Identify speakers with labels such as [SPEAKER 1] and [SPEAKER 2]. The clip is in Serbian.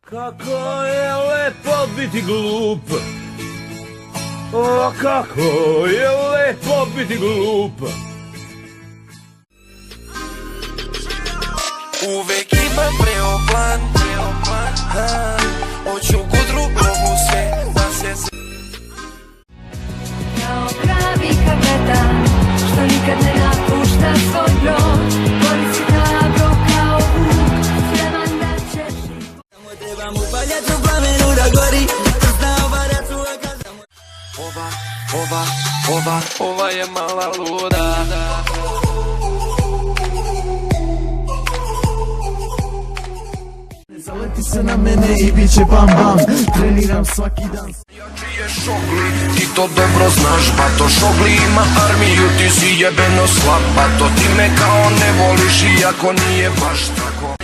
[SPEAKER 1] Kako je lepo biti glup. O, kako je lepo biti glup.
[SPEAKER 2] Uvek imam preoplan, hoću gudru ovu sve da se
[SPEAKER 3] kao pravi kapetan, što nikad ne napušta svoj brod, koristi hrabro kao vuk, spreman da ćeš i...
[SPEAKER 4] Samo trebam upaljat u plamenu da gori, znao barac uveka za moj...
[SPEAKER 2] Ova je mala luda.
[SPEAKER 5] Zaleti se na mene i bit će bam bam. Treniram svaki dan.
[SPEAKER 2] Jači je Šogli, ti to dobro znaš, bato. Šogli ima armiju, ti si jebeno slab, bato. Ti me kao ne voliš iako nije baš tako.